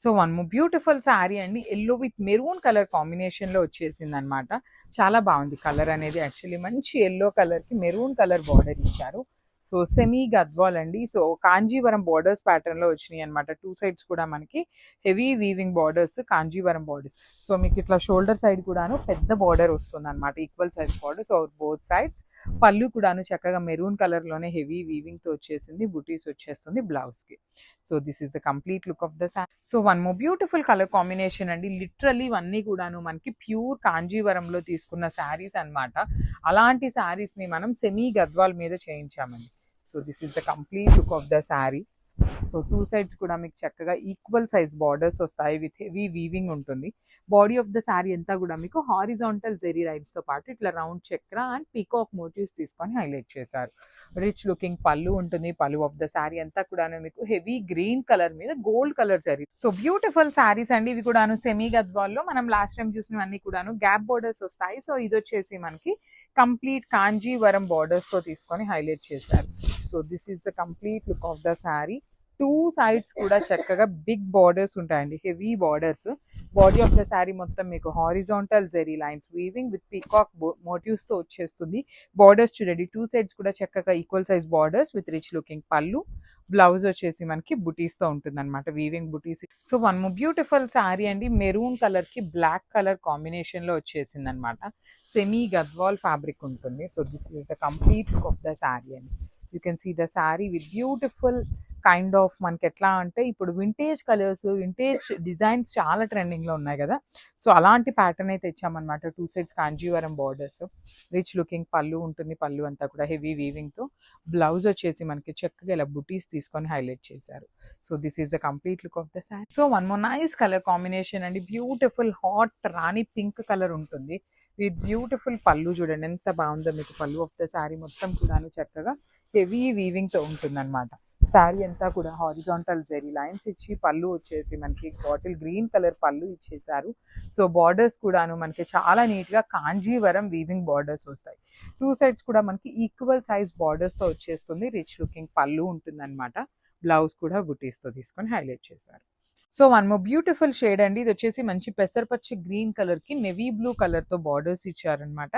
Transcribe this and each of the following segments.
So one more beautiful sari అండి. Yellow with maroon colour కాంబినేషన్‌లో వచ్చేసిందనమాట. చాలా బాగుంది కలర్ అనేది. యాక్చువల్లీ మంచి యెల్లో కలర్‌కి మెరూన్ కలర్ బార్డర్ ఇచ్చారు. సో సెమీ గద్వాల్ అండి. సో కాంజీవరం బార్డర్స్ ప్యాటర్న్‌లో వచ్చినాయి అనమాట. 2 సైడ్స్ కూడా మనకి heavy weaving borders, Kanjeevaram borders. So మీకు ఇట్లా షోల్డర్ సైడ్ కూడాను పెద్ద బార్డర్ వస్తుందన్నమాట. Equal size borders are both sides. పళ్ళు కూడాను చక్కగా మెరూన్ కలర్‌లోనే హెవీ వీవింగ్‌తో వచ్చేసింది. బుటీస్ వచ్చేస్తుంది బ్లౌజ్‌కి. So this is the complete look of the sari. So one more beautiful colour combination అండి. లిటరల్లీ ఇవన్నీ కూడాను మనకి ప్యూర్ కాంజీవరంలో తీసుకున్న శారీస్ అన్నమాట. అలాంటి శారీస్‌ని మనం సెమీ గద్వాల్ మీద చేయించామండి. So this is the complete look of the sari. So 2 sides కూడా మీకు చక్కగా ఈక్వల్ సైజ్ బార్డర్స్ వస్తాయి విత్ హెవీ వీవింగ్ ఉంటుంది. బాడీ ఆఫ్ ద శారీ అంతా కూడా మీకు హారిజాంటల్ జెరీ లైన్స్‌తో పాటు ఇట్లా రౌండ్ చక్ర అండ్ పీకాక్ మోటివ్స్ తీసుకొని హైలైట్ చేశారు. రిచ్ లుకింగ్ పళ్ళు ఉంటుంది. పళ్ళు ఆఫ్ ద శారీ అంతా కూడాను మీకు హెవీ గ్రీన్ కలర్ మీద gold colour zari. So beautiful saris అండి. ఇవి కూడాను సెమీ గద్వాల్లో మనం లాస్ట్ టైం చూసినవన్నీ కూడాను గ్యాప్ బార్డర్స్ వస్తాయి. సో ఇది వచ్చేసి మనకి కంప్లీట్ కాంజీవరం బార్డర్స్‌తో తీసుకొని హైలైట్ చేశారు. So this is the complete look of the sari. 2 sides కూడా చక్కగా బిగ్ బార్డర్స్ ఉంటాయండి. Heavy borders. Body of the sari మొత్తం మీకు horizontal zari lines weaving with peacock motifs తో వచ్చేస్తుంది. బార్డర్స్ చూడండి 2 సైడ్స్ కూడా చక్కగా equal size borders with rich looking pallu. Blouse వచ్చేసి మనకి బుటీస్ తో ఉంటుందన్నమాట. Weaving butis. So one more beautiful sari అండి. మెరూన్ కలర్ కి బ్లాక్ కలర్ కాంబినేషన్ లో వచ్చేసింది అనమాట. సెమీ గద్వాల్ ఫ్యాబ్రిక్ ఉంటుంది. So this is the complete look of the sari అండి. You can see the sari with beautiful kind of మనకి ఎట్లా అంటే ఇప్పుడు వింటేజ్ కలర్స్, వింటేజ్ డిజైన్స్ చాలా ట్రెండింగ్లో ఉన్నాయి కదా. సో అలాంటి ప్యాటర్న్ అయితే ఇచ్చామన్నమాట. 2 sides Kanjeevaram borders. Rich looking పళ్ళు ఉంటుంది. పళ్ళు అంతా కూడా హెవీ వీవింగ్తో. బ్లౌజ్ వచ్చేసి మనకి చక్కగా ఇలా బుటీస్ తీసుకొని హైలైట్ చేశారు. So this is the complete look of the sari. So one more nice colour combination అండి. బ్యూటిఫుల్ హాట్ రాణి పింక్ కలర్ ఉంటుంది. విత్ బ్యూటిఫుల్ పళ్ళు చూడండి ఎంత బాగుందో. మీకు పళ్ళు ఆఫ్ ద శారీ మొత్తం కూడా చక్కగా హెవీ వీవింగ్తో ఉంటుందన్నమాట. శారీ అంతా కూడా హారిజాంటల్ జెరీ లైన్స్ ఇచ్చి పళ్ళు వచ్చేసి మనకి బాటిల్ గ్రీన్ కలర్ పళ్ళు ఇచ్చేసారు. సో బార్డర్స్ కూడాను మనకి చాలా నీట్గా కాంజీవరం వీవింగ్ బార్డర్స్ వస్తాయి. 2 సైడ్స్ కూడా మనకి ఈక్వల్ సైజ్ బార్డర్స్తో వచ్చేస్తుంది. రిచ్ లుకింగ్ పళ్ళు ఉంటుందన్నమాట. బ్లౌజ్ కూడా బుటీస్తో తీసుకొని హైలైట్ చేశారు. So one more beautiful shade అండి. ఇది వచ్చేసి మంచి పెసరపచ్చి గ్రీన్ కలర్కి నెవీ బ్లూ కలర్తో బార్డర్స్ ఇచ్చారనమాట.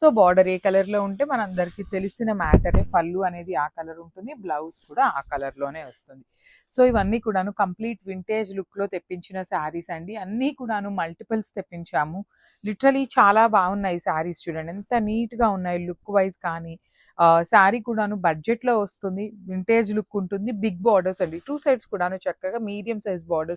సో బార్డర్ ఏ కలర్లో ఉంటే మనందరికీ తెలిసిన మ్యాటరే. పళ్ళు అనేది ఆ కలర్ ఉంటుంది. బ్లౌజ్ కూడా ఆ కలర్లోనే వస్తుంది. సో ఇవన్నీ కూడాను కంప్లీట్ వింటేజ్ లుక్లో తెప్పించిన శారీస్ అండి. అన్నీ కూడాను మల్టిపుల్స్ తెప్పించాము. లిటరలీ చాలా బాగున్నాయి శారీస్. చూడండి ఎంత నీట్గా ఉన్నాయి లుక్ వైజ్ కానీ. శారీ కూడాను బడ్జెట్లో వస్తుంది. వింటేజ్ లుక్ ఉంటుంది. బిగ్ బార్డర్స్ అండి. 2 సైడ్స్ కూడాను చక్కగా మీడియం సైజ్ బార్డర్స్